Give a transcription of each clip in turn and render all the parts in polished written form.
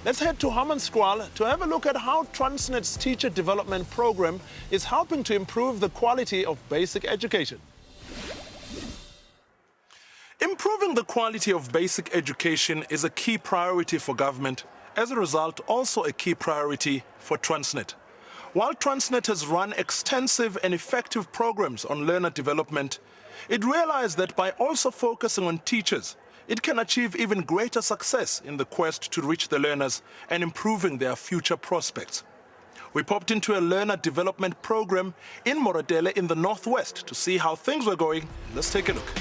Let's head to Hammanskraal to have a look at how Transnet's teacher development program is helping to improve the quality of basic education. Improving the quality of basic education is a key priority for government. As a result, also a key priority for Transnet. While Transnet has run extensive and effective programs on learner development, it realized that by also focusing on teachers, it can achieve even greater success in the quest to reach the learners and improving their future prospects. We popped into a learner development program in Moradele in the northwest to see how things were going. Let's take a look.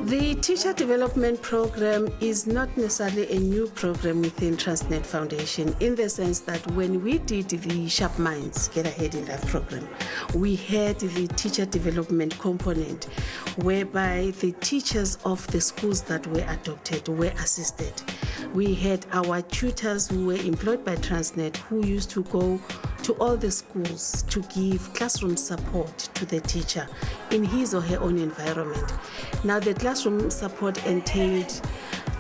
The Teacher Development Program is not necessarily a new program within Transnet Foundation, in the sense that when we did the Sharp Minds Get Ahead in Life program, we had the teacher development component, whereby the teachers of the schools that were adopted were assisted. We had our tutors who were employed by Transnet who used to go to all the schools to give classroom support to the teacher in his or her own environment. Now, the classroom support entailed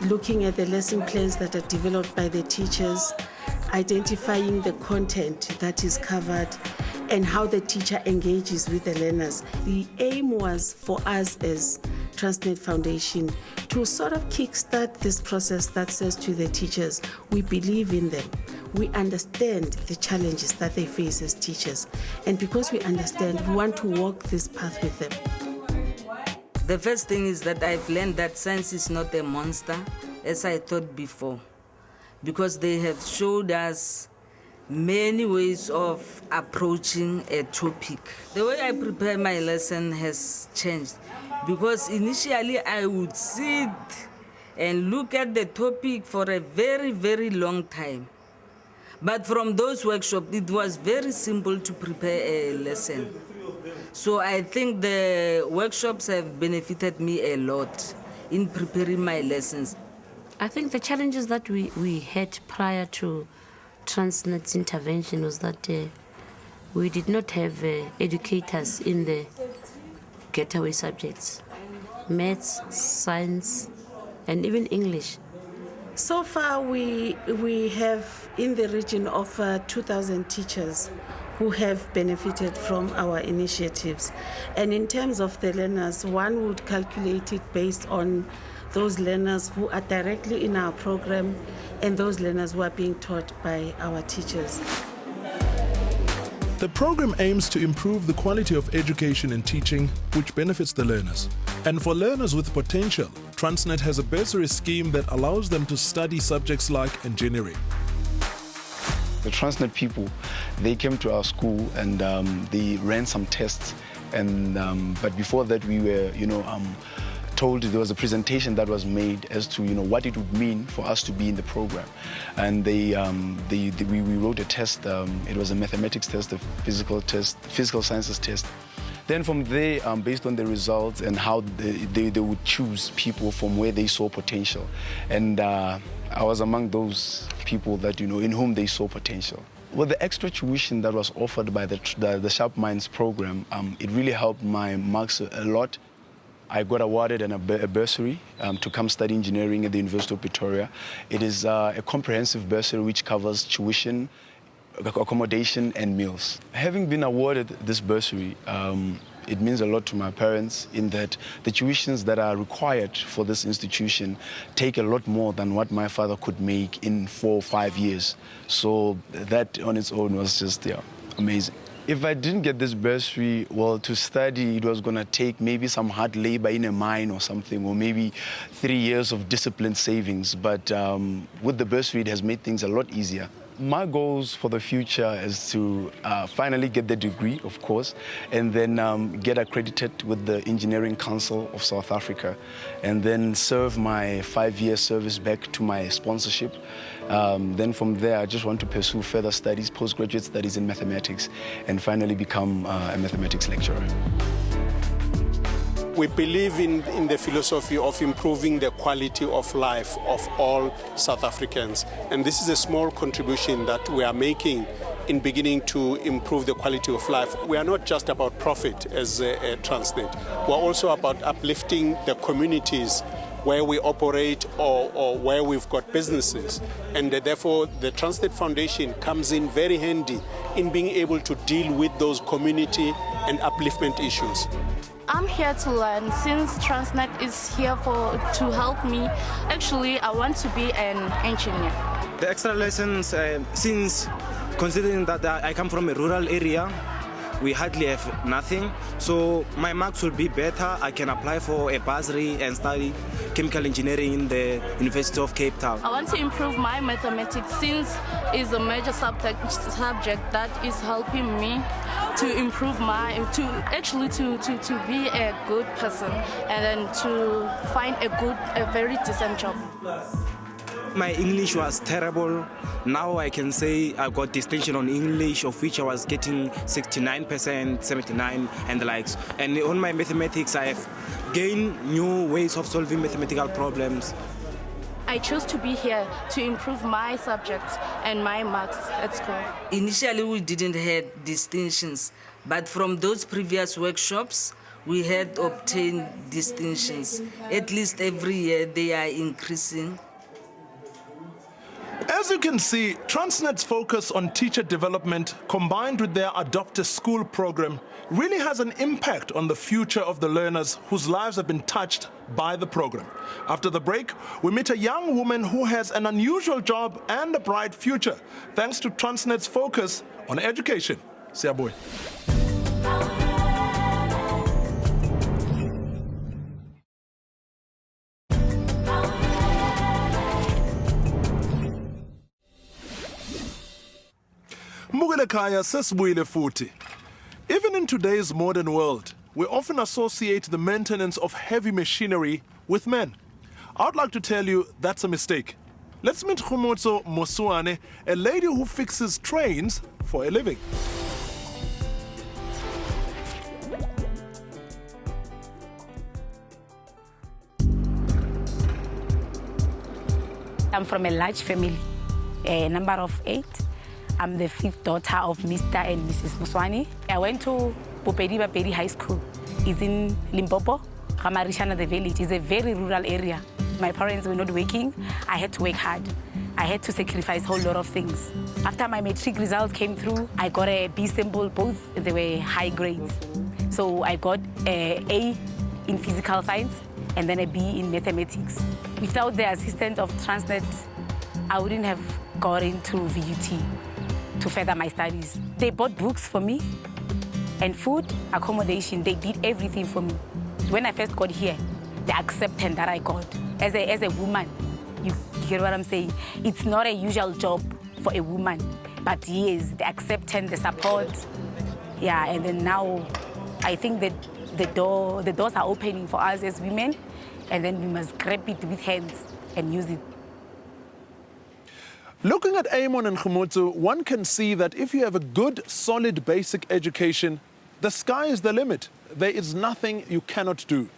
looking at the lesson plans that are developed by the teachers, identifying the content that is covered, and how the teacher engages with the learners. The aim was for us as Transnet Foundation to sort of kickstart this process that says to the teachers, we believe in them. We understand the challenges that they face as teachers. And because we understand, we want to walk this path with them. The first thing is that I've learned that science is not a monster, as I thought before, because they have showed us many ways of approaching a topic. The way I prepare my lesson has changed, because initially I would sit and look at the topic for a very, very long time. But from those workshops, it was very simple to prepare a lesson. So I think the workshops have benefited me a lot in preparing my lessons. I think the challenges that we had prior to Transnet's intervention was that we did not have educators in the getaway subjects, maths, science, and even English. So far, we have in the region of 2,000 teachers who have benefited from our initiatives. And in terms of the learners, one would calculate it based on those learners who are directly in our program and those learners who are being taught by our teachers. The program aims to improve the quality of education and teaching, which benefits the learners. And for learners with potential, Transnet has a bursary scheme that allows them to study subjects like engineering. The Transnet people, they came to our school and they ran some tests. And but before that, we were, told there was a presentation that was made as to what it would mean for us to be in the program, and we wrote a test. It was a mathematics test, a physical test, physical sciences test. Then from there, based on the results and how they would choose people from where they saw potential, and I was among those people that in whom they saw potential. Well, the extra tuition that was offered by the Sharp Minds program, it really helped my marks a lot. I got awarded a bursary to come study engineering at the University of Pretoria. It is a comprehensive bursary which covers tuition, accommodation, and meals. Having been awarded this bursary, it means a lot to my parents in that the tuitions that are required for this institution take a lot more than what my father could make in 4 or 5 years. So that on its own was just amazing. If I didn't get this bursary, well, to study, it was going to take maybe some hard labor in a mine or something, or maybe 3 years of disciplined savings. But with the bursary, it has made things a lot easier. My goals for the future is to finally get the degree, of course, and then get accredited with the Engineering Council of South Africa, and then serve my 5-year service back to my sponsorship. Then from there, I just want to pursue further studies, postgraduate studies in mathematics, and finally become a mathematics lecturer. We believe in the philosophy of improving the quality of life of all South Africans. And this is a small contribution that we are making in beginning to improve the quality of life. We are not just about profit as a Transnet. We're also about uplifting the communities where we operate or where we've got businesses. And therefore, the Transnet Foundation comes in very handy in being able to deal with those community and upliftment issues. I'm here to learn. Since Transnet is here to help me, actually I want to be an engineer. The extra lessons, since considering that I come from a rural area, we hardly have nothing, so my marks will be better. I can apply for a bursary and study chemical engineering in the University of Cape Town. I want to improve my mathematics since it's a major subject that is helping me to improve to be a good person and then to find a very decent job. My English was terrible. Now I can say I got distinction on English, of which I was getting 69%, 79 and the likes. And on my mathematics, I have gained new ways of solving mathematical problems. I chose to be here to improve my subjects and my marks at school. Initially, we didn't have distinctions, but from those previous workshops, we had obtained distinctions. At least every year, they are increasing. As you can see, Transnet's focus on teacher development combined with their Adopt a School program really has an impact on the future of the learners whose lives have been touched by the program. After the break, we meet a young woman who has an unusual job and a bright future thanks to Transnet's focus on education. Siyabuya. Kaya sesibuyile futhi. Even in today's modern world, we often associate the maintenance of heavy machinery with men. I'd like to tell you that's a mistake. Let's meet Khumotso Mosuane, a lady who fixes trains for a living. I'm from a large family, a number of 8. I'm the 5th daughter of Mr. and Mrs. Mosuane. I went to Bapedi High School. It's in Limpopo, Kamarishana, the village. It's a very rural area. My parents were not working. I had to work hard. I had to sacrifice a whole lot of things. After my matric results came through, I got a B symbol, both they were high grades. So I got an A in physical science and then a B in mathematics. Without the assistance of Transnet, I wouldn't have got into VUT to further my studies. They bought books for me and food, accommodation. They did everything for me. When I first got here, the acceptance that I got as a woman, you get what I'm saying? It's not a usual job for a woman, but yes, the acceptance, the support, yeah, and then now I think that the doors are opening for us as women, and then we must grab it with hands and use it. Looking at Amon and Khumotso, one can see that if you have a good, solid basic education, the sky is the limit. There is nothing you cannot do.